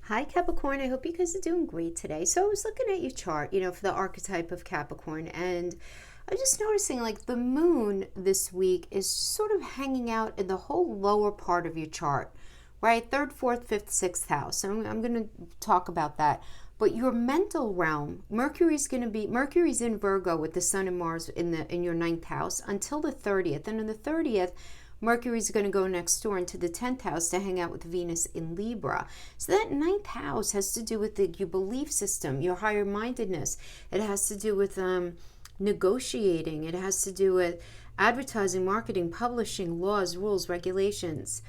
Hi Capricorn, I hope you guys are doing great today. So I was looking at your chart, for the archetype of Capricorn, and I'm just noticing like the moon this week is sort of hanging out in the whole lower part of your chart, right? Third, fourth, fifth, sixth house. So I'm going to talk about that. But your mental realm, Mercury's in Virgo with the Sun and Mars in your ninth house until the 30th. And on the 30th, Mercury's going to go next door into the 10th house to hang out with Venus in Libra. So that ninth house has to do with your belief system, your higher mindedness. It has to do with negotiating. It has to do with advertising, marketing, publishing, laws, rules, regulations.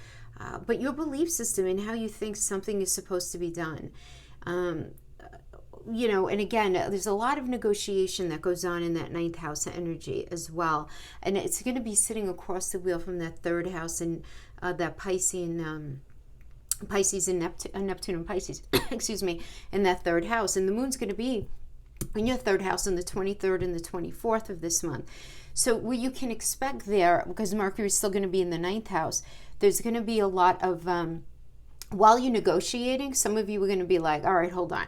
But your belief system and how you think something is supposed to be done. And again, there's a lot of negotiation that goes on in that ninth house energy as well. And it's going to be sitting across the wheel from that third house and that Pisces and Neptune and Pisces, excuse me, in that third house. And the moon's going to be in your third house on the 23rd and the 24th of this month. So what you can expect there, because Mercury is still going to be in the ninth house, there's going to be a lot of, while you're negotiating, some of you are going to be like, all right, hold on.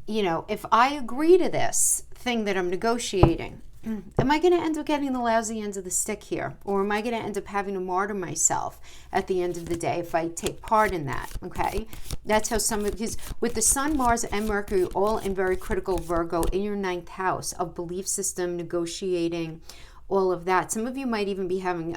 If I agree to this thing that I'm negotiating, am I going to end up getting the lousy end of the stick here? Or am I going to end up having to martyr myself at the end of the day if I take part in that? Okay. That's how because with the Sun, Mars, and Mercury all in very critical Virgo in your ninth house of belief system, negotiating, all of that. Some of you might even be having,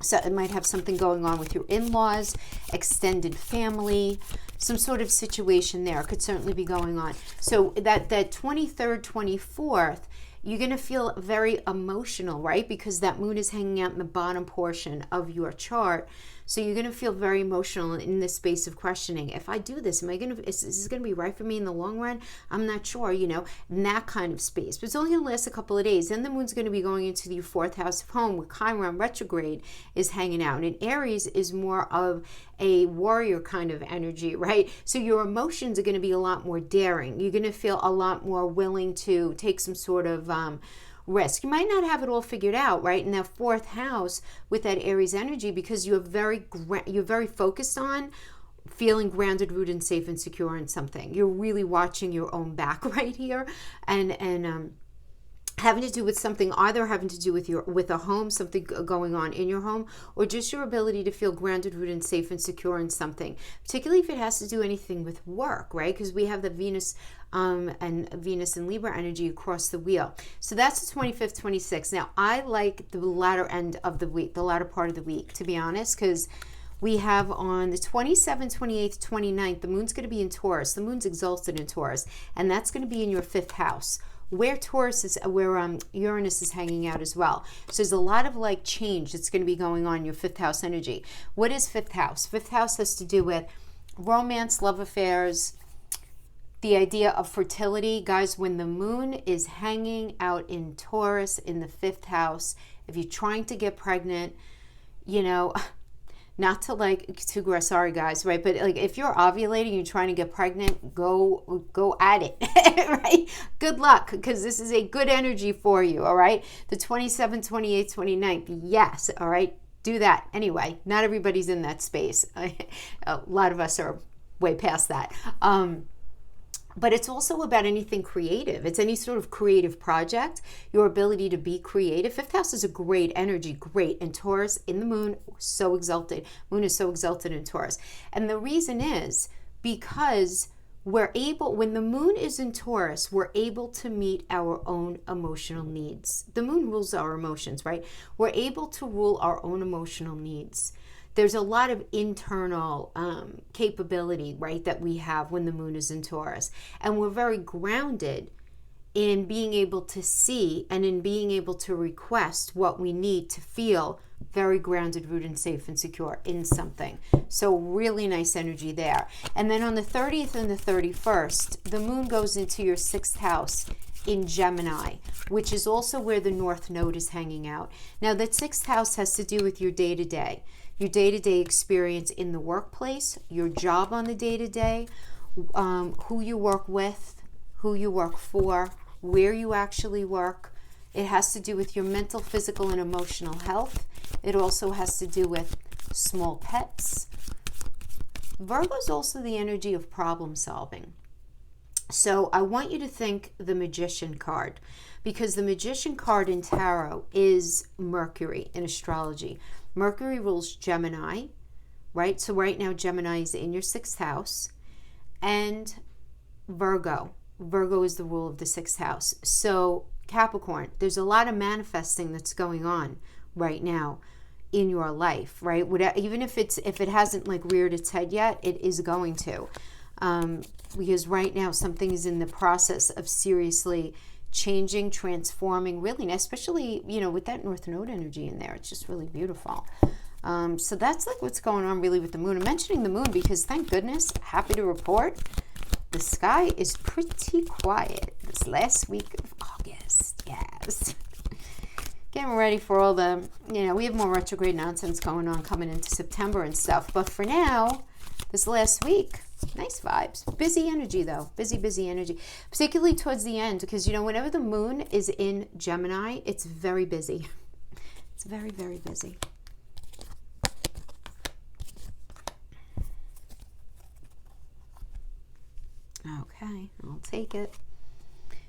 so it might have something going on with your in-laws, extended family, some sort of situation there could certainly be going on. So that 23rd, 24th, you're going to feel very emotional, right? Because that moon is hanging out in the bottom portion of your chart. So you're going to feel very emotional in this space of questioning. If I do this, is this going to be right for me in the long run? I'm not sure, in that kind of space. But it's only going to last a couple of days. Then the moon's going to be going into the fourth house of home where Chiron retrograde is hanging out. And Aries is more of a warrior kind of energy, right? So your emotions are going to be a lot more daring. You're going to feel a lot more willing to take some sort of risk. You might not have it all figured out, right? In that fourth house with that Aries energy, because you're very focused on feeling grounded, rooted, and safe and secure in something. You're really watching your own back right here, and having to do with something, either having to do with a home, something going on in your home, or just your ability to feel grounded, rooted, and safe and secure in something, particularly if it has to do anything with work, right? Because we have the Venus and Libra energy across the wheel. So that's the 25th, 26th. Now, I like the latter end of the week, the latter part of the week, to be honest, because we have on the 27th, 28th, 29th, the moon's going to be in Taurus. The moon's exalted in Taurus, and that's going to be in your fifth house, where Uranus is hanging out as well. So there's a lot of like change that's going to be going on in your fifth house energy. What is fifth house? Fifth house has to do with romance, love affairs, the idea of fertility. Guys, when the moon is hanging out in Taurus in the fifth house, if you're trying to get pregnant, not to gross, sorry guys, right? But like if you're ovulating, you're trying to get pregnant, go at it, right? Good luck, because this is a good energy for you, all right? The 27th, 28th, 29th, yes, all right? Do that. Anyway, not everybody's in that space. A lot of us are way past that. But it's also about anything creative. It's any sort of creative project, your ability to be creative. Fifth house is a great energy, great. And Taurus in the moon, so exalted. Moon is so exalted in Taurus. And the reason is because when the moon is in Taurus, we're able to meet our own emotional needs. The moon rules our emotions, right? We're able to rule our own emotional needs. There's a lot of internal capability, right, that we have when the moon is in Taurus. And we're very grounded in being able to see and in being able to request what we need to feel very grounded, rooted, and safe and secure in something. So really nice energy there. And then on the 30th and the 31st, the moon goes into your sixth house in Gemini, which is also where the North Node is hanging out. Now, that sixth house has to do with your day-to-day. Your day-to-day experience in the workplace, your job on the day-to-day, who you work with, who you work for, where you actually work. It has to do with your mental, physical, and emotional health. It also has to do with small pets, Virgo is also the energy of problem solving. So I want you to think the Magician card, because the Magician card in tarot is Mercury in astrology. Mercury rules Gemini, right? So right now Gemini is in your 6th house, and Virgo. Virgo is the rule of the 6th house. So Capricorn, there's a lot of manifesting that's going on right now in your life, right? Even if it hasn't like reared its head yet, it is going to. Because right now something is in the process of seriously changing, transforming, really, especially, you know, with that North Node energy in there. It's just really beautiful. So that's like what's going on really with the moon. I'm mentioning the moon because, thank goodness, happy to report, the sky is pretty quiet this last week of August. Yes. Getting ready for all the, you know, we have more retrograde nonsense going on coming into September and stuff. But for now, this last week, nice vibes. Busy energy, though. Busy energy. Particularly towards the end, because, you know, whenever the moon is in Gemini, it's very busy. It's very, very busy. Okay, I'll take it.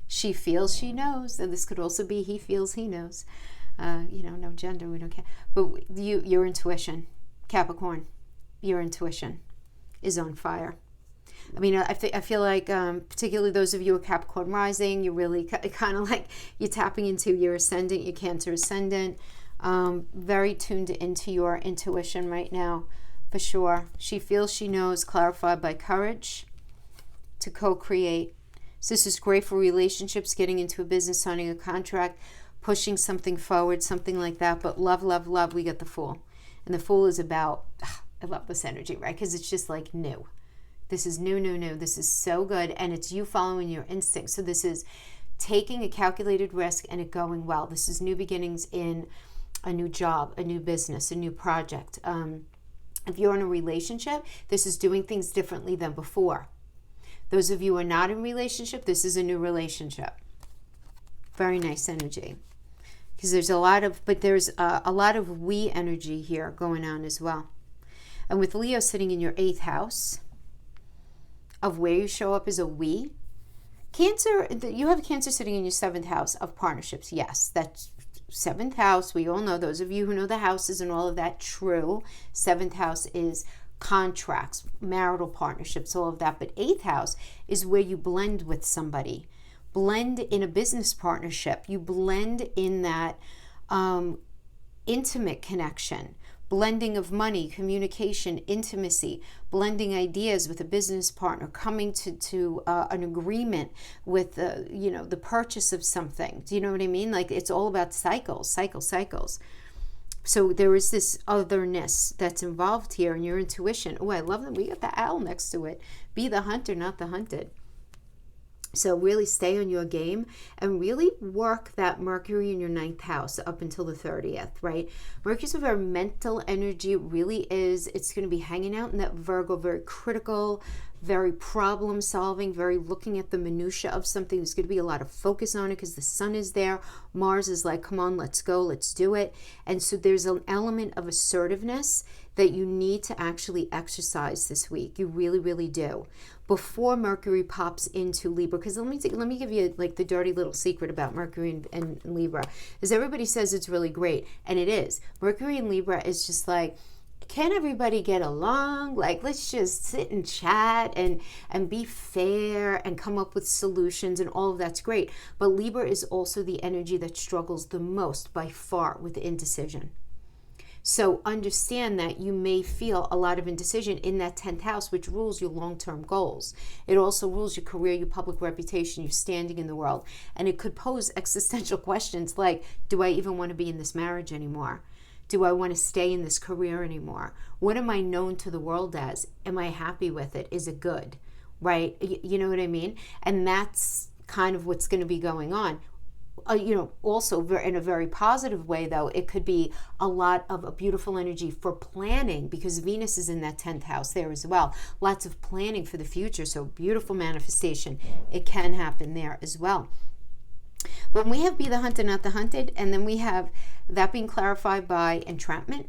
She feels she knows, and this could also be he feels he knows. You know, no gender, we don't care. But your intuition, Capricorn, your intuition is on fire. I mean, I feel like, particularly those of you with Capricorn rising, you're really kind of like, you're tapping into your ascendant, your Cancer ascendant, very tuned into your intuition right now, for sure. She feels she knows, clarified by courage to co-create. So this is great for relationships, getting into a business, signing a contract, pushing something forward, something like that. But love, we got the Fool. And the Fool is about, I love this energy, right? Because it's just like new. This is new. This is so good. And it's you following your instincts. So this is taking a calculated risk and it going well. This is new beginnings in a new job, a new business, a new project. If you're in a relationship, this is doing things differently than before. Those of you who are not in a relationship, this is a new relationship. Very nice energy. Because there's a lot of we energy here going on as well. And with Leo sitting in your 8th house, of where you show up as a we. Cancer, you have Cancer sitting in your 7th house of partnerships. Yes, that's 7th house. We all know, those of you who know the houses and all of that, true. 7th house is contracts, marital partnerships, all of that. But 8th house is where you blend with somebody. Blend in a business partnership. You blend in that intimate connection. Blending of money, communication, intimacy, blending ideas with a business partner, coming to an agreement with the purchase of something. Do you know what I mean? Like, it's all about cycles. So there is this otherness that's involved here in your intuition. Oh, I love that we got the owl next to it. Be the hunter, not the hunted. So really stay on your game and really work that Mercury in your 9th house up until the 30th, right? Mercury's a very mental energy. It really is. It's going to be hanging out in that Virgo, very critical, very problem solving, very looking at the minutia of something. There's going to be a lot of focus on it because the sun is there. Mars is like, come on, let's go, let's do it. And so there's an element of assertiveness that you need to actually exercise this week. You really, really do. Before Mercury pops into Libra, because let me give you like the dirty little secret about Mercury and Libra, is everybody says it's really great, and it is. Mercury and Libra is just like, can everybody get along? Like, let's just sit and chat and be fair and come up with solutions, and all of that's great. But Libra is also the energy that struggles the most by far with indecision. So understand that you may feel a lot of indecision in that 10th house, which rules your long-term goals. It also rules your career, your public reputation, your standing in the world. And it could pose existential questions like, do I even want to be in this marriage anymore? Do I want to stay in this career anymore? What am I known to the world as? Am I happy with it? Is it good? Right? You know what I mean? And that's kind of what's going to be going on. Also in a very positive way, though, it could be a lot of a beautiful energy for planning, because Venus is in that 10th house there as well. Lots of planning for the future. So beautiful manifestation. It can happen there as well. When we have be the hunter, not the hunted, and then we have that being clarified by entrapment,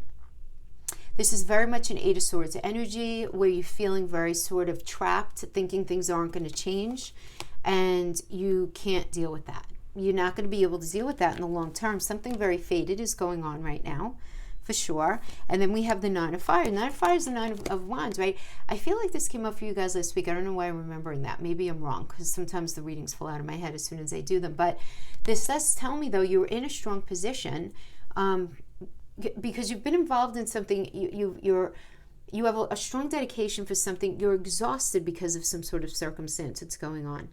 This is very much an Eight of Swords energy where you're feeling very sort of trapped, thinking things aren't going to change, and you can't deal with that. You're not going to be able to deal with that in the long term. Something very fated is going on right now, for sure. And then we have the Nine of Fire. Nine of Fire is the Nine of Wands, right? I feel like this came up for you guys last week. I don't know why I'm remembering that. Maybe I'm wrong, because sometimes the readings fall out of my head as soon as I do them. But this does tell me, though, you're in a strong position because you've been involved in something. You have a strong dedication for something. You're exhausted because of some sort of circumstance that's going on.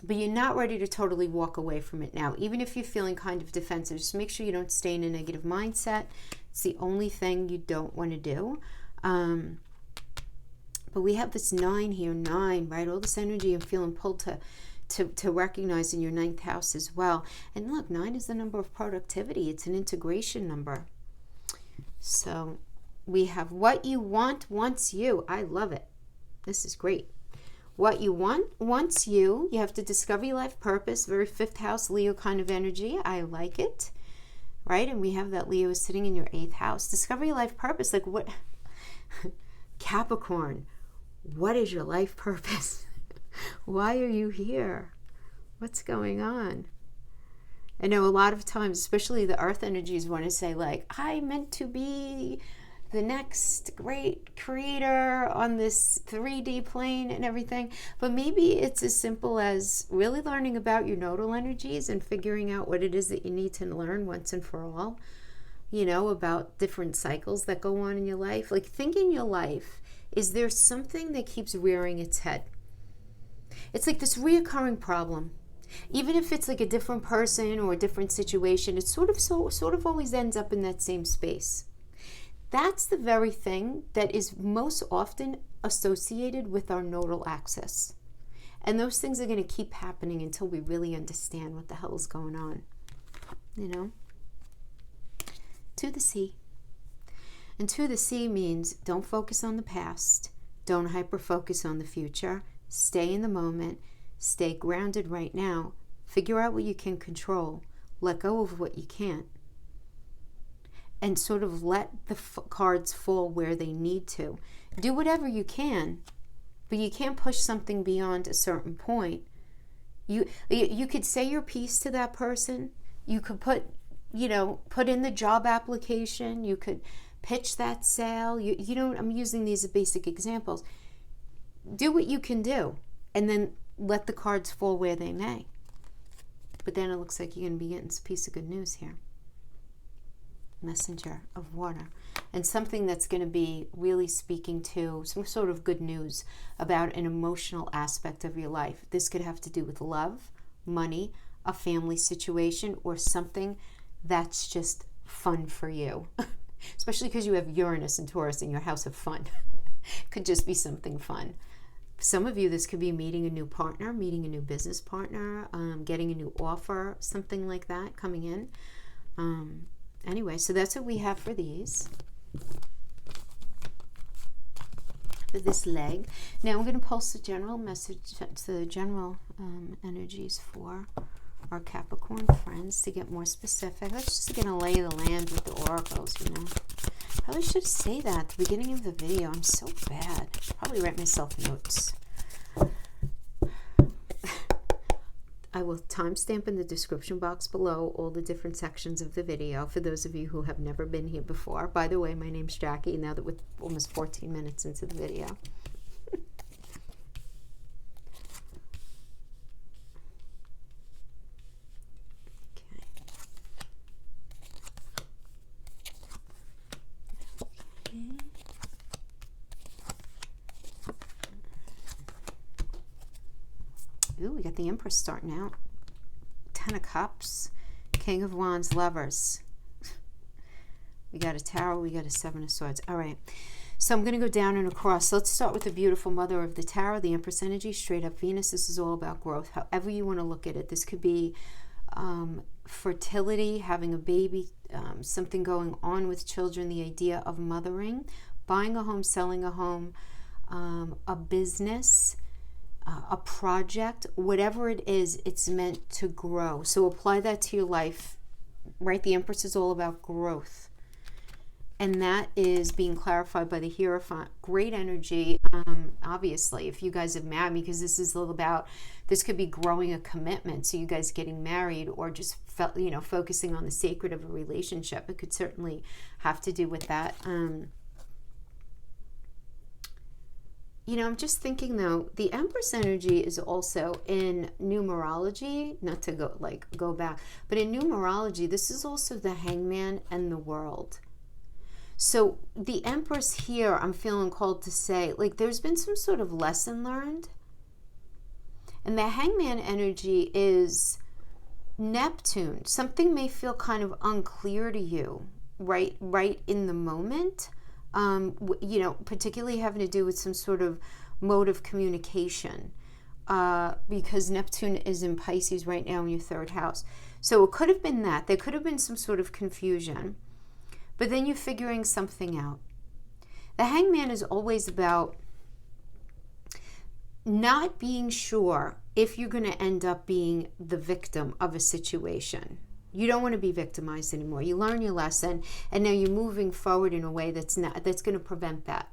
But you're not ready to totally walk away from it now. Even if you're feeling kind of defensive, just make sure you don't stay in a negative mindset. It's the only thing you don't want to do. But we have this 9 here, 9, right? All this energy I'm feeling pulled to recognize in your 9th house as well. And look, 9 is the number of productivity. It's an integration number. So we have what you want wants you. I love it. This is great. What you want wants you. You have to discover your life purpose. Very 5th house Leo kind of energy. I like it. Right? And we have that Leo is sitting in your 8th house. Discover your life purpose. Like what? Capricorn, what is your life purpose? Why are you here? What's going on? I know a lot of times, especially the earth energies, want to say like, I meant to be the next great creator on this 3D plane and everything. But maybe it's as simple as really learning about your nodal energies and figuring out what it is that you need to learn once and for all, you know, about different cycles that go on in your life. Like, think in your life, is there something that keeps rearing its head? It's like this reoccurring problem. Even if it's like a different person or a different situation, it sort of always ends up in that same space. That's the very thing that is most often associated with our nodal axis. And those things are going to keep happening until we really understand what the hell is going on. You know? To the sea. And to the sea means don't focus on the past. Don't hyper-focus on the future. Stay in the moment. Stay grounded right now. Figure out what you can control. Let go of what you can't. And sort of let the cards fall where they need to. Do whatever you can, but you can't push something beyond a certain point. You could say your piece to that person. You could put in the job application. You could pitch that sale. I'm using these as basic examples. Do what you can do, and then let the cards fall where they may. But then it looks like you're going to be getting a piece of good news here. Messenger of water, and something that's going to be really speaking to some sort of good news about an emotional aspect of your life. This could have to do with love, money, a family situation, or something that's just fun for you. Especially because you have Uranus and Taurus in your house of fun. Could just be something fun. For some of you, this could be meeting a new partner, meeting a new business partner, getting a new offer, something like that coming in. Anyway, so that's what we have for these. For this leg. Now I'm going to pulse the general message, the general energies for our Capricorn friends to get more specific. Let's just going to lay the land with the oracles, you know. Probably should say that at the beginning of the video. I'm so bad. Probably write myself notes. I will timestamp in the description box below all the different sections of the video for those of you who have never been here before. By the way, my name's Jackie, now that we're almost 14 minutes into the video. Ooh, we got the Empress starting out. 10 of Cups, King of Wands, Lovers. We got a Tower, we got a 7 of Swords. All right, so I'm going to go down and across. So let's start with the beautiful Mother of the Tower, the Empress energy, straight up Venus. This is all about growth, however you want to look at it. This could be fertility, having a baby, something going on with children, the idea of mothering, buying a home, selling a home, a business, a project, whatever it is, it's meant to grow. So apply that to your life, right? The Empress is all about growth. and that is being clarified by the Hierophant. Great energy, obviously, if you guys have married, because this is all about, this could be growing a commitment, so you guys getting married, or just focusing on the sacred of a relationship. It could certainly have to do with that. I'm just thinking though, the Empress energy is also in numerology, not to go back, but in numerology, this is also the Hangman and the World. So the Empress here, I'm feeling called to say, like, there's been some sort of lesson learned. And the Hangman energy is Neptune. Something may feel kind of unclear to you right in the moment. Particularly having to do with some sort of mode of communication, because Neptune is in Pisces right now in your third house. So it could have been that. There could have been some sort of confusion, but then you're figuring something out. The Hangman is always about not being sure if you're going to end up being the victim of a situation. You don't want to be victimized anymore. You learn your lesson, and now you're moving forward in a way that's going to prevent that.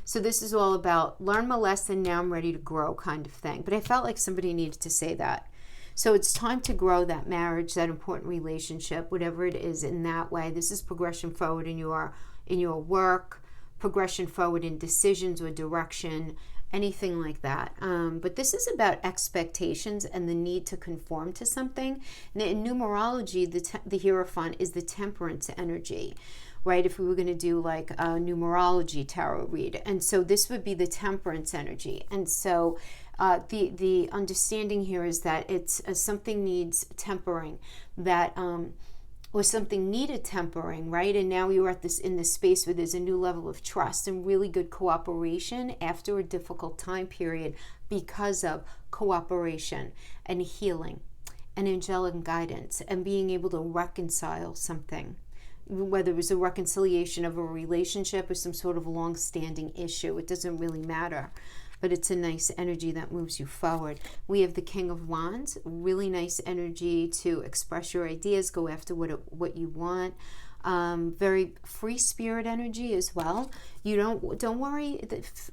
So this is all about learn my lesson, now I'm ready to grow kind of thing. But I felt like somebody needed to say that. So it's time to grow that marriage, that important relationship, whatever it is, in that way. This is progression forward in your work, progression forward in decisions or direction, anything like that. But this is about expectations and the need to conform to something. And in numerology, the Hierophant is the temperance energy, right? If we were going to do like a numerology tarot read. And so this would be the temperance energy. And so the understanding here is that it's something needs tempering, that or something needed tempering, right? And now you're in this space where there's a new level of trust and really good cooperation after a difficult time period, because of cooperation and healing and angelic guidance and being able to reconcile something, whether it was a reconciliation of a relationship or some sort of long-standing issue. It doesn't really matter. But it's a nice energy that moves you forward. We have the King of Wands, really nice energy to express your ideas, go after what you want. Very free spirit energy as well. You don't worry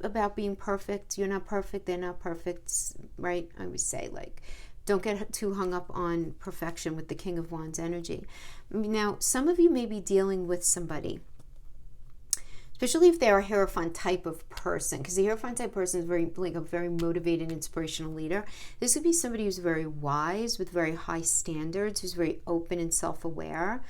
about being perfect. You're not perfect. They're not perfect, right? I would say, like, don't get too hung up on perfection with the King of Wands energy. Now, some of you may be dealing with somebody, especially if they're a Hierophant type of person, because the Hierophant type person is a very motivated, inspirational leader. This would be somebody who's very wise, with very high standards, who's very open and self-aware.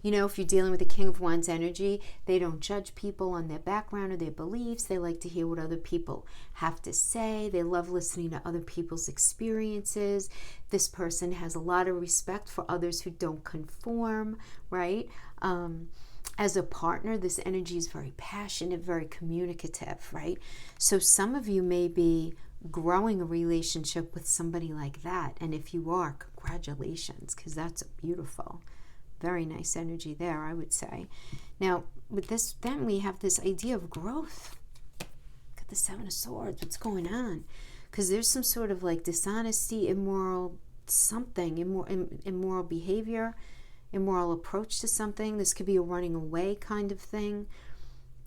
If you're dealing with the King of Wands energy, they don't judge people on their background or their beliefs. They like to hear what other people have to say. They love listening to other people's experiences. This person has a lot of respect for others who don't conform, right? As a partner, this energy is very passionate, very communicative, right? So some of you may be growing a relationship with somebody like that. And if you are, congratulations, because that's beautiful. Very nice energy there, I would say. Now, with this, then we have this idea of growth. Got the Seven of Swords. What's going on? Because there's some sort of like dishonesty, immoral behavior, immoral approach to something. This could be a running away kind of thing.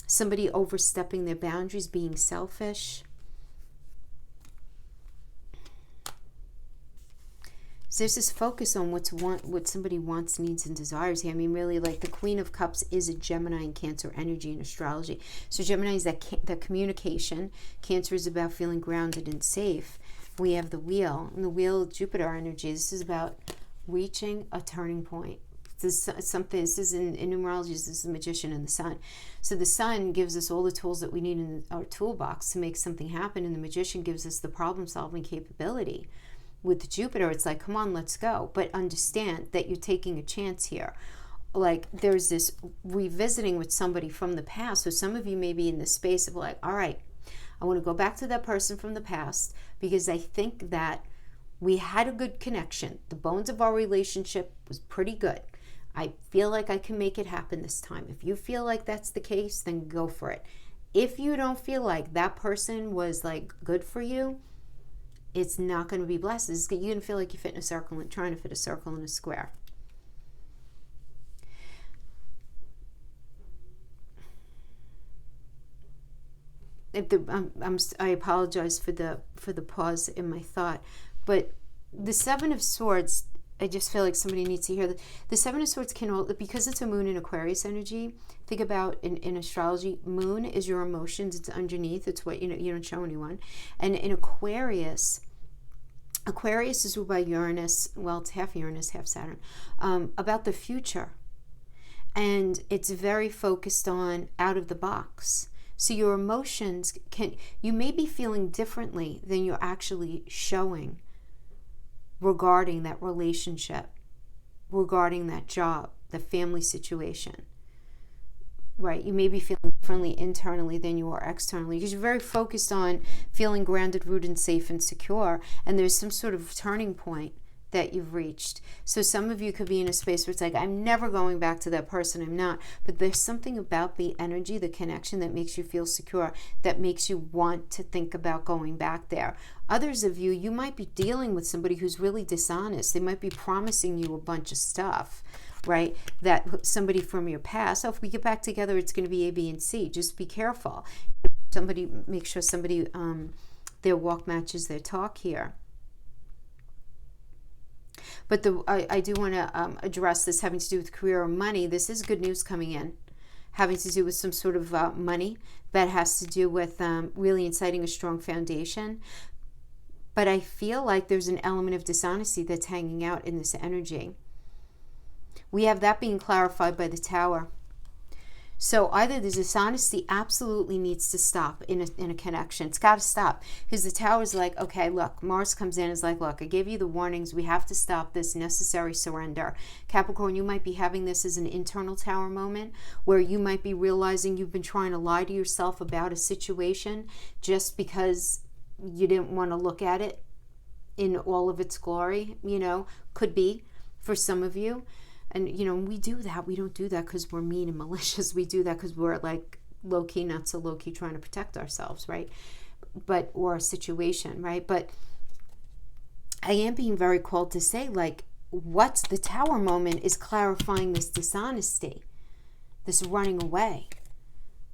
Somebody overstepping their boundaries, being selfish. So there's this focus on what somebody wants, needs, and desires here. I mean, really, like, the Queen of Cups is a Gemini and Cancer energy in astrology. So Gemini is that communication. Cancer is about feeling grounded and safe. We have the Wheel, and the Wheel of Jupiter energy. This is about reaching a turning point. This is in numerology, this is the Magician and the Sun. So the Sun gives us all the tools that we need in our toolbox to make something happen, and the Magician gives us the problem-solving capability. With Jupiter, it's like, come on, let's go. But understand that you're taking a chance here. Like, there's this revisiting with somebody from the past. So some of you may be in the space of like, all right, I want to go back to that person from the past because I think that we had a good connection. The bones of our relationship was pretty good. I feel like I can make it happen this time. If you feel like that's the case, then go for it. If you don't feel like that person was like good for you, it's not going to be blessed. You're going to feel like you fit in a circle and trying to fit a circle in a square. I apologize for the pause in my thought, but the Seven of Swords, I just feel like somebody needs to hear that. The Seven of Swords can, because it's a moon in Aquarius energy, think about in astrology, moon is your emotions, it's underneath, it's what, you don't show anyone. And in Aquarius is ruled by Uranus, well, it's half Uranus, half Saturn, about the future. And it's very focused on out of the box. So your emotions you may be feeling differently than you're actually showing regarding that relationship, regarding that job, the family situation, right? You may be feeling differently internally than you are externally because you're very focused on feeling grounded, rooted, and safe and secure. And there's some sort of turning point that you've reached. So some of you could be in a space where it's like, I'm never going back to that person, I'm not. But there's something about the energy, the connection that makes you feel secure, that makes you want to think about going back there. Others of you, you might be dealing with somebody who's really dishonest. They might be promising you a bunch of stuff, right? That somebody from your past, if we get back together, it's going to be A, B, and C. Just be careful. Make sure somebody, their walk matches their talk here. But I do want to address this having to do with career or money. This is good news coming in, having to do with some sort of money that has to do with really inciting a strong foundation. But I feel like there's an element of dishonesty that's hanging out in this energy. We have that being clarified by the Tower. So either the dishonesty absolutely needs to stop in a connection. It's got to stop. Because the Tower's like, okay, look, Mars comes in and is like, look, I gave you the warnings. We have to stop this necessary surrender. Capricorn, you might be having this as an internal Tower moment where you might be realizing you've been trying to lie to yourself about a situation just because you didn't want to look at it in all of its glory, could be for some of you. And, we do that. We don't do that because we're mean and malicious. We do that because we're like low-key, not so low-key, trying to protect ourselves, right? Or a situation, right? But I am being very called to say, like, what's the Tower moment is clarifying this dishonesty, this running away.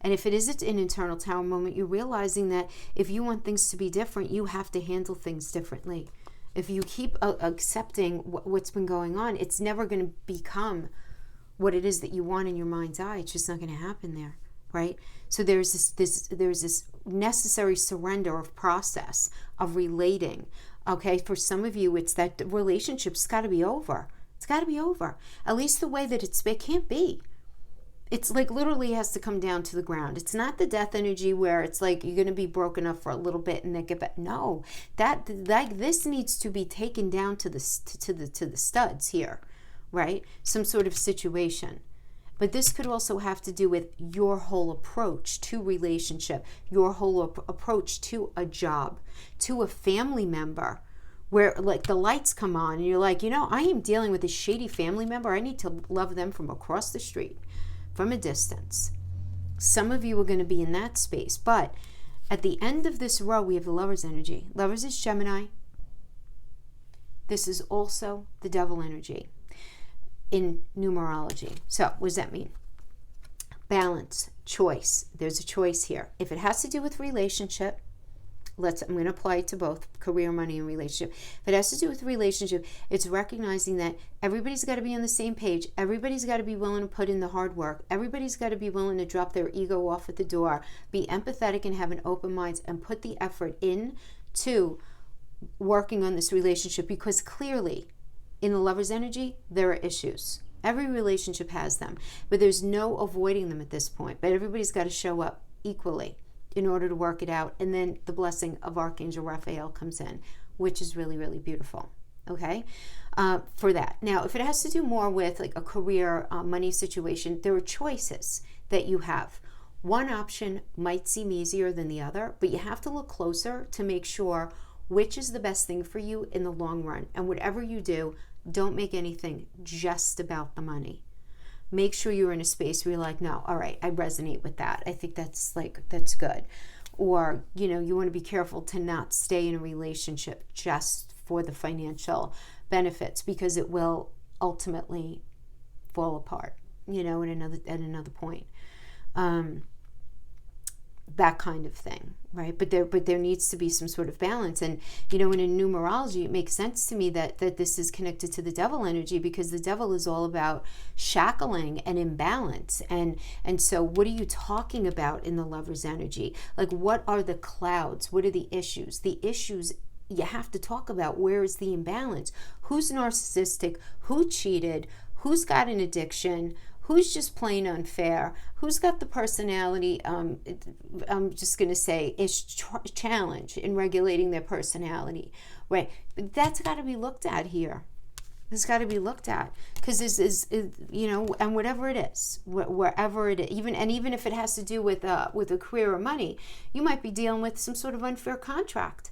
And if it is an internal Tower moment, you're realizing that if you want things to be different, you have to handle things differently. If you keep accepting what's been going on, it's never going to become what it is that you want in your mind's eye. It's just not going to happen there, right? So there's this necessary surrender of process, of relating. Okay, for some of you, it's that the relationship's got to be over. It's got to be over. At least the way that it can't be. It's like literally has to come down to the ground. It's not the death energy where it's like you're going to be broken up for a little bit and then get back. No, this needs to be taken down to the studs here, right? Some sort of situation. But this could also have to do with your whole approach to relationship, your whole approach to a job, to a family member, where like the lights come on and you're like, I am dealing with a shady family member. I need to love them from across the street, from a distance. Some of you are going to be in that space. But at the end of this row, we have the Lover's energy. Lovers is Gemini. This is also the Devil energy in numerology. So what does that mean? Balance, choice. There's a choice here. If it has to do with relationship, I'm going to apply it to both career, money, and relationship. If it has to do with relationship, it's recognizing that everybody's got to be on the same page. Everybody's got to be willing to put in the hard work. Everybody's got to be willing to drop their ego off at the door, be empathetic and have an open mind, and put the effort in to working on this relationship, because clearly in the Lover's energy, there are issues. Every relationship has them, but there's no avoiding them at this point. But everybody's got to show up equally in order to work it out. And then the blessing of Archangel Raphael comes in, which is really, really beautiful. Okay, for that. Now, if it has to do more with like a career, money situation, there are choices that you have. One option might seem easier than the other, but you have to look closer to make sure which is the best thing for you in the long run. And whatever you do, don't make anything just about the money. Make sure you're in a space where you're like, no, all right, I resonate with that. I think that's good. Or, you want to be careful to not stay in a relationship just for the financial benefits, because it will ultimately fall apart, at another point. that kind of thing, right? But there needs to be some sort of balance. And, you know, in numerology, it makes sense to me that this is connected to the devil energy, because the devil is all about shackling and imbalance. And so what are you talking about in the Lover's energy? Like, what are the clouds? What are the issues? The issues you have to talk about. Where is the imbalance? Who's narcissistic? Who cheated? Who's got an addiction? Who's just plain unfair? Who's got the personality, I'm just going to say, challenge in regulating their personality, right? But that's got to be looked at here. It's got to be looked at, because this is, you know, and whatever it is, wherever it is, even if it has to do with a career or money, you might be dealing with some sort of unfair contract.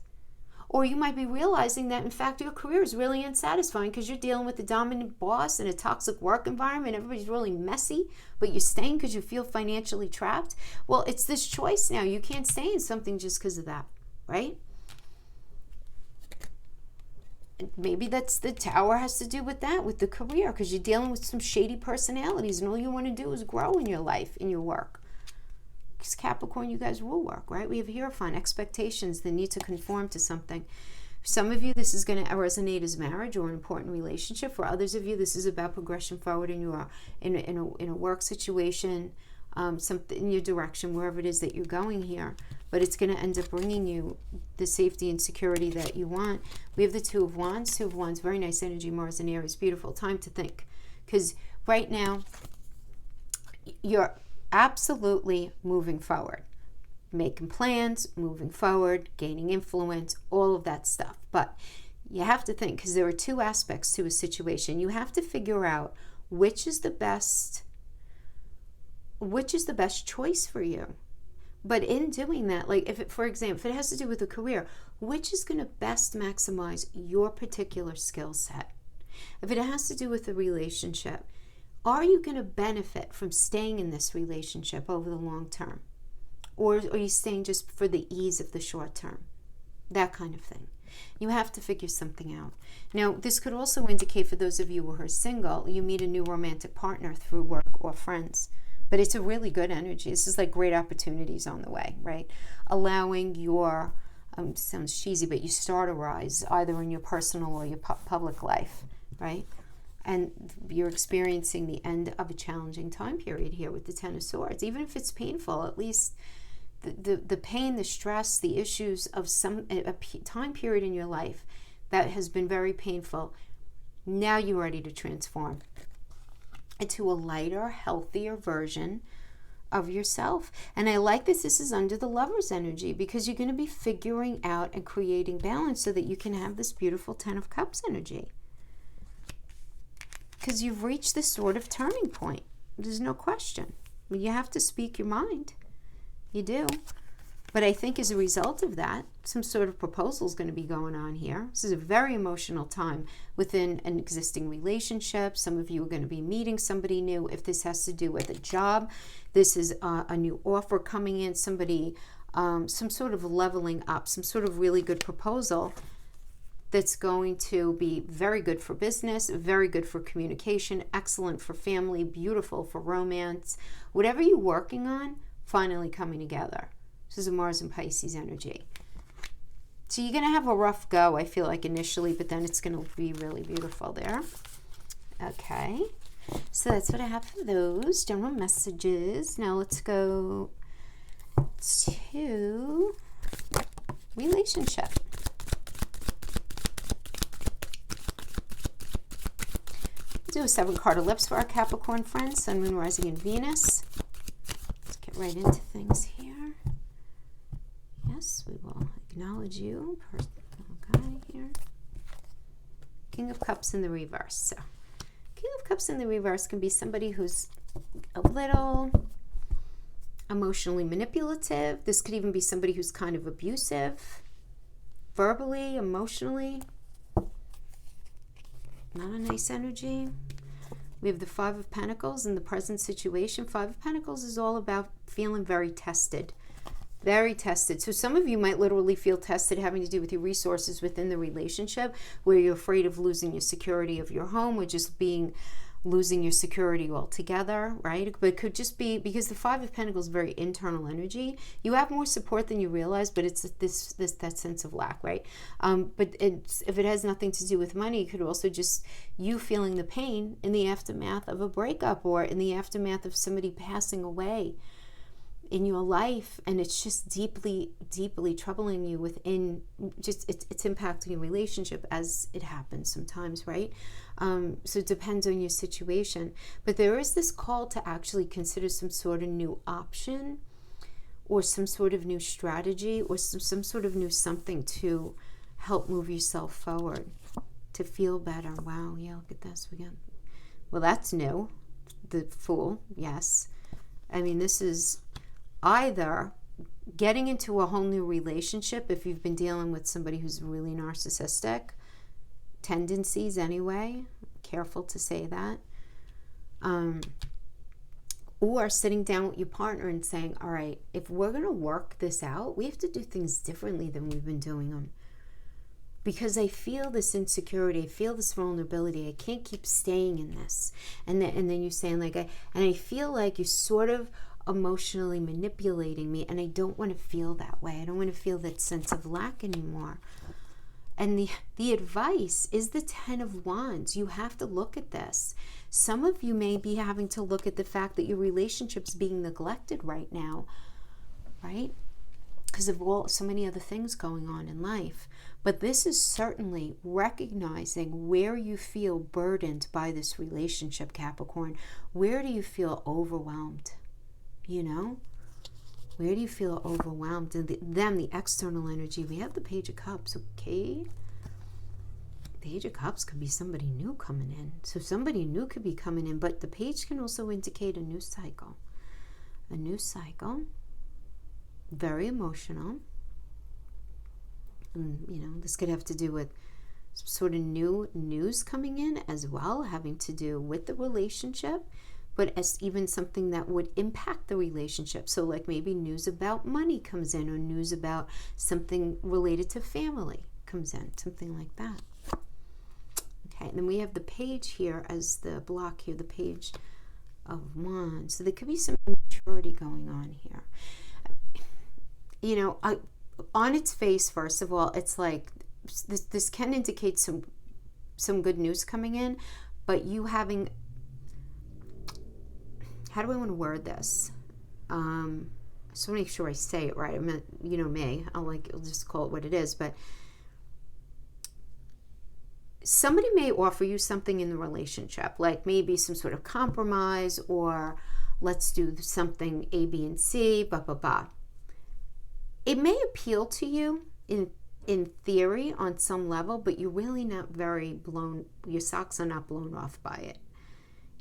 Or you might be realizing that, in fact, your career is really unsatisfying because you're dealing with a dominant boss and a toxic work environment. Everybody's really messy, but you're staying because you feel financially trapped. Well, it's this choice now. You can't stay in something just because of that, right? And maybe that's the Tower has to do with that, with the career, because you're dealing with some shady personalities and all you want to do is grow in your life, in your work. Because Capricorn, you guys will work, right? We have Hierophant, expectations, the need to conform to something. For some of you, this is going to resonate as marriage or an important relationship. For others of you, this is about progression forward in a work situation, something in your direction, wherever it is that you're going here. But it's going to end up bringing you the safety and security that you want. We have the Two of Wands. Two of Wands, very nice energy, Mars and Aries, beautiful. Time to think. Because right now, you're absolutely moving forward, making plans, moving forward, gaining influence, all of that stuff. But you have to think, because there are two aspects to a situation. You have to figure out which is the best choice for you. But in doing that, like for example, if it has to do with a career, which is going to best maximize your particular skill set? If it has to do with a relationship, are you going to benefit from staying in this relationship over the long term? Or are you staying just for the ease of the short term? That kind of thing. You have to figure something out. Now, this could also indicate, for those of you who are single, you meet a new romantic partner through work or friends. But it's a really good energy. This is like great opportunities on the way, right? Allowing your, sounds cheesy, but you start a rise either in your personal or your public life, right? And you're experiencing the end of a challenging time period here with the Ten of Swords. Even if it's painful, at least the pain, the stress, the issues of a time period in your life that has been very painful, now you're ready to transform into a lighter, healthier version of yourself. And I like this. This is under the Lover's energy, because you're going to be figuring out and creating balance so that you can have this beautiful Ten of Cups energy. Because you've reached this sort of turning point. There's no question. I mean, you have to speak your mind. You do. But I think as a result of that, some sort of proposal is going to be going on here. This is a very emotional time within an existing relationship. Some of you are going to be meeting somebody new. If this has to do with a job, this is a new offer coming in, somebody, some sort of leveling up, some sort of really good proposal that's going to be very good for business, very good for communication, excellent for family, beautiful for romance. Whatever you're working on, finally coming together. This is a Mars and Pisces energy. So you're going to have a rough go, I feel like, initially, but then it's going to be really beautiful there. Okay. So that's what I have for those general messages. Now let's go to relationship. Do a 7-card ellipse for our Capricorn friends, Sun, Moon, Rising, and Venus. Let's get right into things here. Yes, we will acknowledge you. Okay, here. King of Cups in the reverse. So, King of Cups in the reverse can be somebody who's a little emotionally manipulative. This could even be somebody who's kind of abusive, verbally, emotionally. Not a nice energy. We have the Five of Pentacles in the present situation. Five of Pentacles is all about feeling very tested. Very tested. So some of you might literally feel tested, having to do with your resources within the relationship, where you're afraid of losing your security of your home, or just being losing your security altogether, right? But it could just be because the Five of Pentacles is very internal energy. You have more support than you realize, but it's that sense of lack, right? But if it has nothing to do with money, it could also just you feeling the pain in the aftermath of a breakup or in the aftermath of somebody passing away in your life, and it's just deeply troubling you within, just it's impacting your relationship as it happens sometimes, right? So it depends on your situation, but there is this call to actually consider some sort of new option or some sort of new strategy or some sort of new something to help move yourself forward, to feel better. Wow, yeah, look at this again. Well, that's new. The Fool, yes. I mean, this is either getting into a whole new relationship if you've been dealing with somebody who's really narcissistic tendencies anyway, careful to say that, or sitting down with your partner and saying, all right, if we're going to work this out, we have to do things differently than we've been doing them, because I feel this insecurity, I feel this vulnerability, I can't keep staying in this. And then you're saying like, I feel like you're sort of emotionally manipulating me, and I don't want to feel that way. I don't want to feel that sense of lack anymore. And the advice is the Ten of Wands. You have to look at this. Some of you may be having to look at the fact that your relationship's being neglected right now, right? Because of so many other things going on in life. But this is certainly recognizing where you feel burdened by this relationship, Capricorn. Where do you feel overwhelmed? You know, where do you feel overwhelmed? And then the external energy, we have the Page of Cups, okay? Page of Cups could be somebody new coming in. So somebody new could be coming in, but the page can also indicate a new cycle. A new cycle, very emotional. And, you know, this could have to do with some sort of new news coming in as well, having to do with the relationship, but as even something that would impact the relationship. So like maybe news about money comes in, or news about something related to family comes in, something like that. Okay, and then we have the page here as the block here, the Page of Wands. So there could be some immaturity going on here. You know, on its face, first of all, it's like this can indicate some good news coming in, but you having, how do I want to word this? I just want to make sure I say it right. I mean, you know me, I'll just call it what it is, but somebody may offer you something in the relationship, like maybe some sort of compromise, or let's do something A, B, and C, blah, blah, blah. It may appeal to you in theory on some level, but you're really not very your socks are not blown off by it.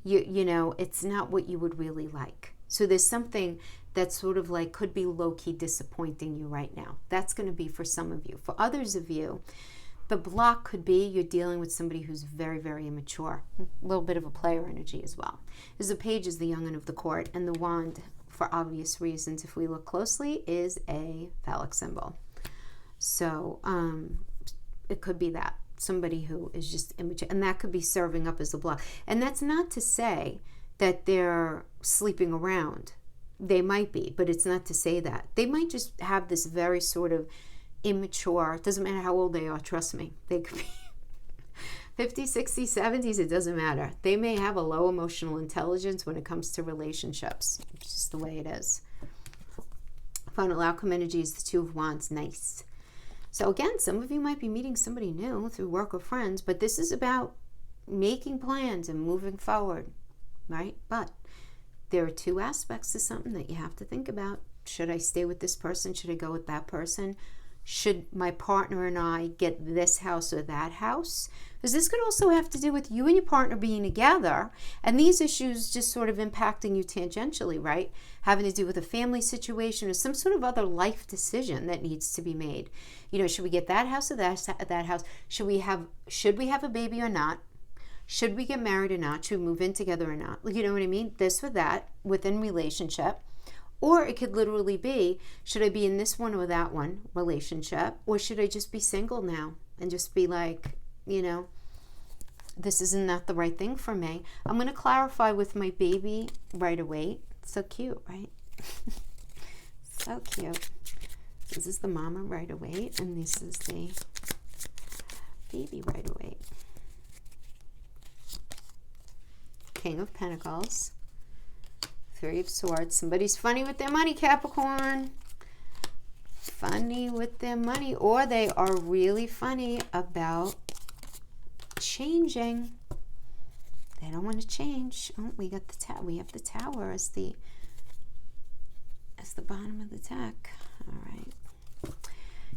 You know, it's not what you would really like. So there's something that sort of like could be low-key disappointing you right now. That's going to be for some of you. For others of you, the block could be you're dealing with somebody who's very, very immature. A little bit of a player energy as well. Because the page is the young'un of the court, and the wand, for obvious reasons, if we look closely, is a phallic symbol. So it could be that. Somebody who is just immature, and that could be serving up as a block. And that's not to say that they're sleeping around. They might be, but it's not to say that. They might just have this very sort of immature, it doesn't matter how old they are, trust me. They could be 50s, 60s, 70s, it doesn't matter. They may have a low emotional intelligence when it comes to relationships. It's just the way it is. Final outcome energy is the Two of Wands. Nice. So again, some of you might be meeting somebody new through work or friends, but this is about making plans and moving forward, right? But there are two aspects to something that you have to think about. Should I stay with this person? Should I go with that person? Should my partner and I get this house or that house? Because this could also have to do with you and your partner being together, and these issues just sort of impacting you tangentially, right? Having to do with a family situation or some sort of other life decision that needs to be made. You know, should we get that house or that house? Should we have a baby or not? Should we get married or not? Should we move in together or not? You know what I mean? This or that within relationship. Or it could literally be, should I be in this one or that one relationship? Or should I just be single now and just be like, you know, this is not the right thing for me. I'm going to clarify with my baby right away. So cute, right? So cute. This is the mama right away, and this is the baby right away. King of Pentacles. Three of Swords. Somebody's funny with their money, Capricorn. Funny with their money. Or they are really funny about changing. They don't want to change. Oh, we got the tower. We have the tower as the bottom of the deck. All right.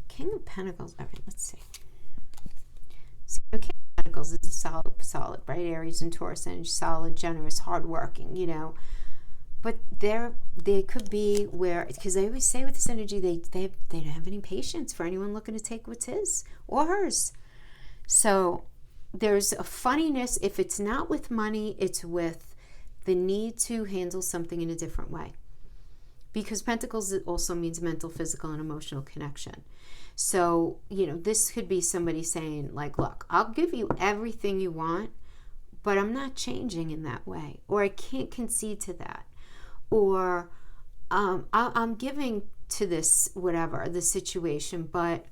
King of Pentacles. All right, let's see. So, King of Pentacles is a solid, right? Aries and Taurus energy, solid, generous, hardworking, you know. But they could be where, because I always say with this energy, they don't have any patience for anyone looking to take what's his or hers. So there's a funniness. If it's not with money, it's with the need to handle something in a different way. Because Pentacles also means mental, physical, and emotional connection. So, you know, this could be somebody saying, like, look, I'll give you everything you want, but I'm not changing in that way. Or I can't concede to that. Or I'm giving to this, whatever, the situation, but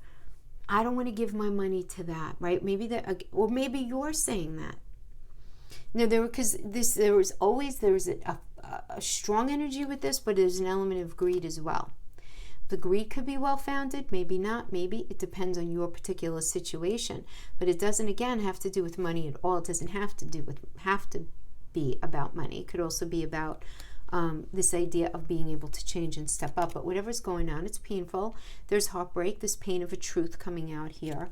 I don't want to give my money to that, right? Maybe that, or maybe you're saying that. No, because there was a strong energy with this, but there's an element of greed as well. The greed could be well-founded, maybe not, maybe it depends on your particular situation. But it doesn't, again, have to do with money at all. It doesn't have to be about money. It could also be about this idea of being able to change and step up. But whatever's going on, it's painful. There's heartbreak, this pain of a truth coming out here.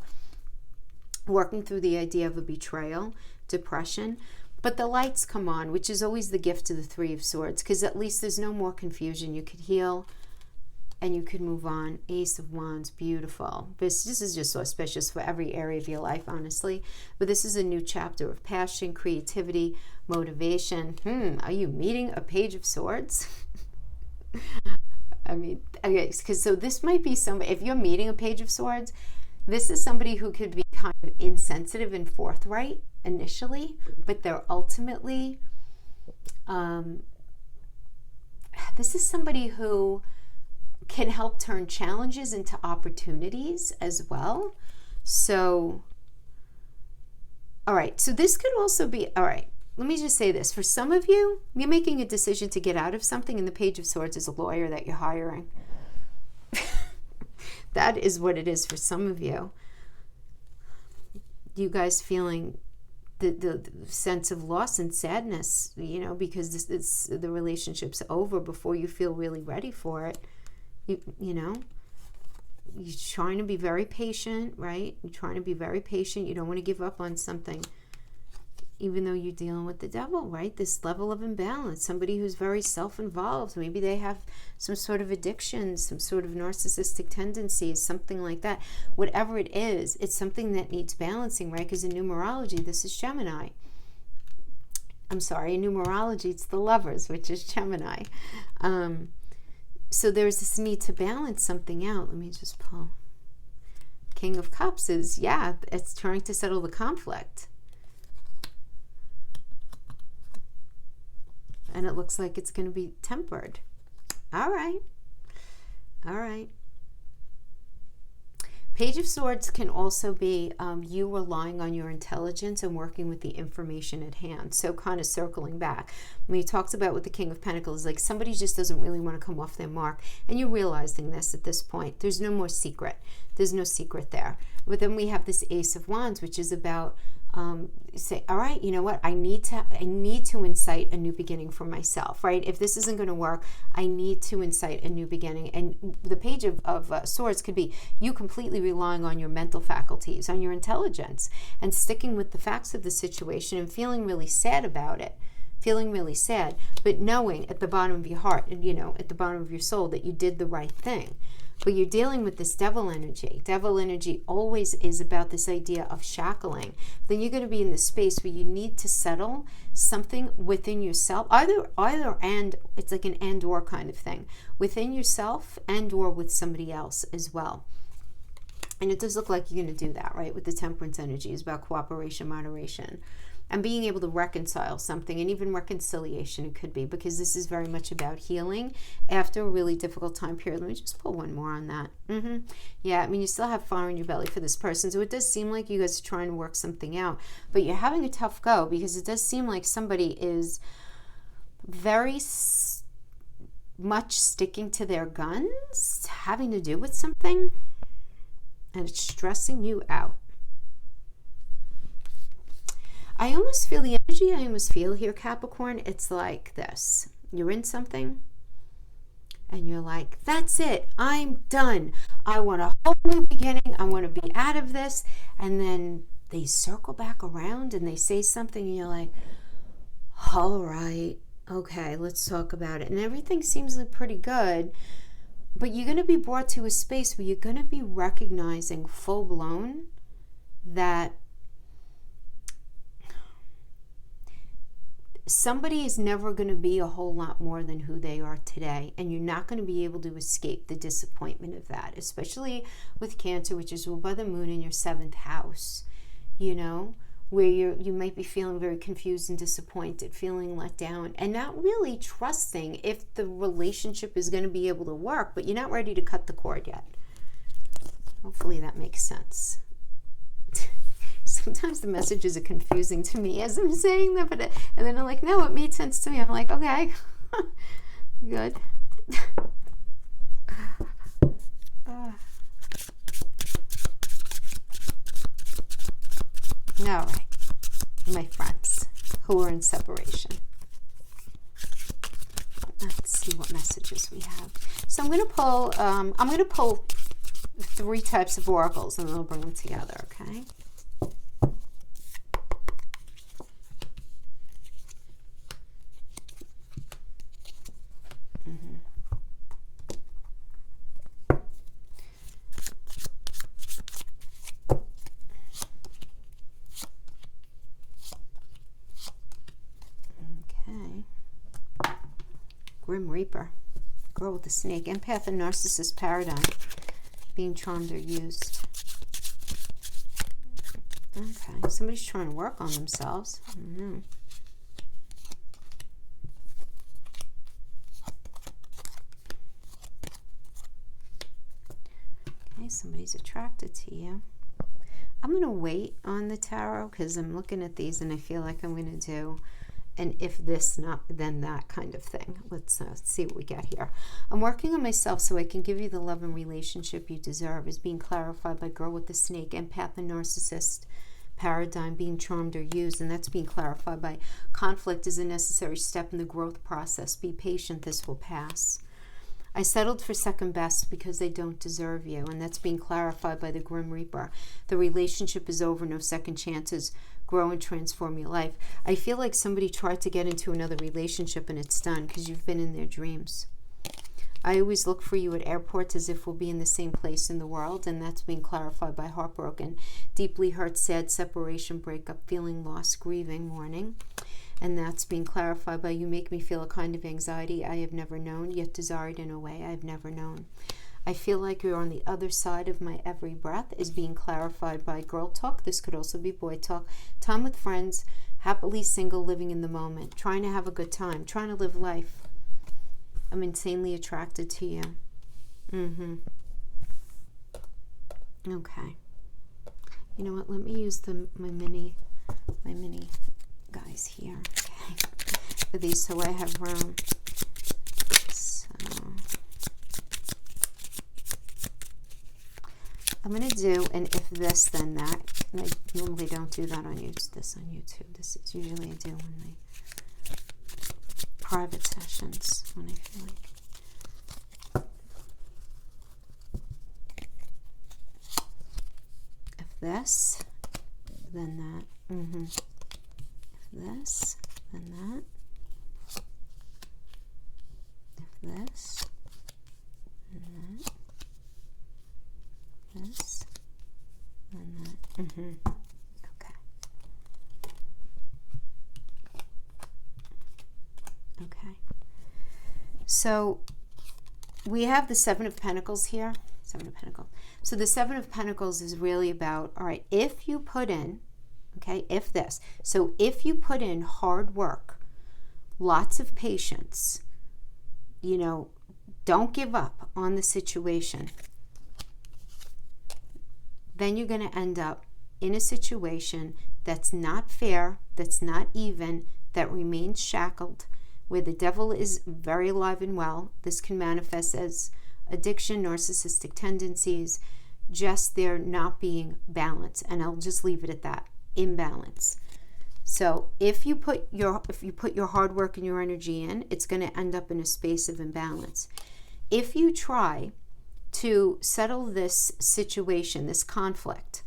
Working through the idea of a betrayal, depression. But the lights come on, which is always the gift to the Three of Swords, because at least there's no more confusion. You could heal and you could move on. Ace of Wands, beautiful. This is just so auspicious for every area of your life, honestly. But this is a new chapter of passion, creativity, motivation. Are you meeting a Page of Swords? I mean, okay, because so this might be somebody, if you're meeting a Page of Swords, this is somebody who could be kind of insensitive and forthright initially, but they're ultimately, this is somebody who can help turn challenges into opportunities as well. So, all right, so this could also be, all right, let me just say this. For some of you, you're making a decision to get out of something, and the Page of Swords is a lawyer that you're hiring. That is what it is for some of you. You guys feeling the sense of loss and sadness, you know, because the relationship's over before you feel really ready for it. You know, you're trying to be very patient, right? You're trying to be very patient. You don't want to give up on something, even though you're dealing with the devil, right? This level of imbalance, somebody who's very self-involved. Maybe they have some sort of addiction, some sort of narcissistic tendencies, something like that. Whatever it is, it's something that needs balancing, right? Because in numerology, this is Gemini. I'm sorry, in numerology, it's the Lovers, which is Gemini. So there's this need to balance something out. Let me just pull. King of Cups is, yeah, it's trying to settle the conflict. And it looks like it's going to be tempered. All right. All right. Page of Swords can also be you relying on your intelligence and working with the information at hand. So kind of circling back. When we talked about with the King of Pentacles, like somebody just doesn't really want to come off their mark. And you're realizing this at this point. There's no more secret. There's no secret there. But then we have this Ace of Wands, which is about say, all right, you know what? I need to incite a new beginning for myself, right? If this isn't going to work, I need to incite a new beginning. And the Page of Swords could be you completely relying on your mental faculties, on your intelligence, and sticking with the facts of the situation and feeling really sad about it. Feeling really sad, but knowing at the bottom of your heart, you know, at the bottom of your soul that you did the right thing. But you're dealing with this devil energy. Devil energy always is about this idea of shackling. Then you're going to be in the space where you need to settle something within yourself. Either and, it's like an and or kind of thing. Within yourself and or with somebody else as well. And it does look like you're going to do that, right? With the temperance energy, is about cooperation, moderation, and being able to reconcile something, and even reconciliation it could be, because this is very much about healing after a really difficult time period. Let me just pull one more on that. Yeah, I mean, you still have fire in your belly for this person, so it does seem like you guys are trying to work something out, but you're having a tough go, because it does seem like somebody is very much sticking to their guns, having to do with something, and it's stressing you out. I almost feel the energy I almost feel here, Capricorn. It's like this. You're in something and you're like, that's it. I'm done. I want a whole new beginning. I want to be out of this. And then they circle back around and they say something and you're like, all right, okay, let's talk about it. And everything seems like pretty good. But you're going to be brought to a space where you're going to be recognizing full blown that somebody is never going to be a whole lot more than who they are today. And you're not going to be able to escape the disappointment of that, especially with Cancer, which is ruled by the moon in your 7th house, you know, where you might be feeling very confused and disappointed, feeling let down, and not really trusting if the relationship is going to be able to work, but you're not ready to cut the cord yet. Hopefully that makes sense. Sometimes the messages are confusing to me as I'm saying them, and then I'm like, no, it made sense to me. I'm like, okay, good. All right, my friends who are in separation. Let's see what messages we have. So I'm going to pull 3 types of oracles, and then I'll bring them together. Okay. Grim Reaper, girl with the snake, empath and narcissist paradigm, being charmed or used. Okay, somebody's trying to work on themselves. I don't know. Okay, somebody's attracted to you. I'm going to wait on the tarot because I'm looking at these and I feel like I'm going to do and if this, not then that kind of thing. Let's see what we get here. I'm working on myself so I can give you the love and relationship you deserve, is being clarified by girl with the snake, empath and narcissist paradigm, being charmed or used, and that's being clarified by conflict is a necessary step in the growth process. Be patient, this will pass. I settled for second best because they don't deserve you, and that's being clarified by the Grim Reaper. The relationship is over, no second chances. Grow and transform your life. I feel like somebody tried to get into another relationship and it's done because you've been in their dreams. I always look for you at airports as if we'll be in the same place in the world, and that's being clarified by heartbroken, deeply hurt, sad, separation, breakup, feeling lost, grieving, mourning. And that's being clarified by you make me feel a kind of anxiety I have never known, yet desired in a way I have never known. I feel like you're on the other side of my every breath, is being clarified by girl talk. This could also be boy talk. Time with friends, happily single, living in the moment, trying to have a good time, trying to live life. I'm insanely attracted to you. Okay. You know what? Let me use my mini guys here. Okay. For these, so I have room. So I'm going to do an if this then that. And I normally don't do that on this on YouTube. This is usually I do in my private sessions when I feel like. If this, then that. If this, then that. If this, then that. This, and that. Okay. Okay. So we have the 7 of Pentacles here. 7 of Pentacles. So the Seven of Pentacles is really about, all right, if you put in, okay, if you put in hard work, lots of patience, you know, don't give up on the situation, then you're going to end up in a situation that's not fair, that's not even, that remains shackled, where the devil is very alive and well. This can manifest as addiction, narcissistic tendencies, just there not being balance. And I'll just leave it at that, imbalance. So if you put your hard work and your energy in, it's going to end up in a space of imbalance. If you try to settle this situation, this conflict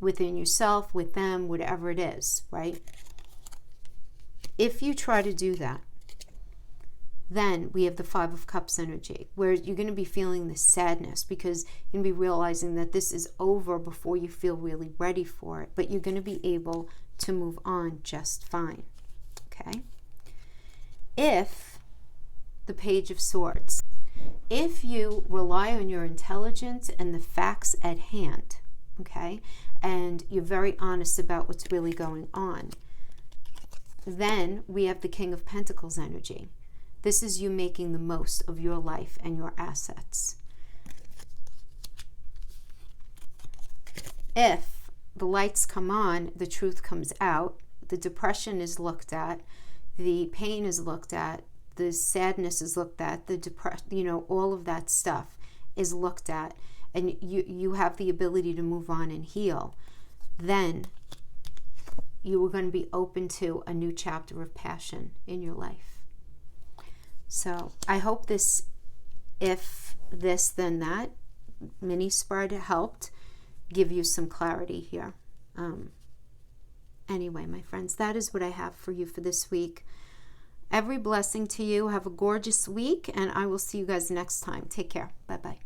within yourself, with them, whatever it is, right? If you try to do that, then we have the Five of Cups energy, where you're going to be feeling the sadness, because you're going to be realizing that this is over before you feel really ready for it, but you're going to be able to move on just fine, okay? If the Page of Swords, if you rely on your intelligence and the facts at hand, okay, and you're very honest about what's really going on, then we have the King of Pentacles energy. This is you making the most of your life and your assets. If the lights come on, the truth comes out, the depression is looked at, the pain is looked at, the sadness is looked at, the all of that stuff is looked at, and you have the ability to move on and heal, then you are going to be open to a new chapter of passion in your life. So I hope this, if this then that mini spread helped give you some clarity here. Anyway, my friends, that is what I have for you for this week. Every blessing to you. Have a gorgeous week, and I will see you guys next time. Take care. Bye-bye.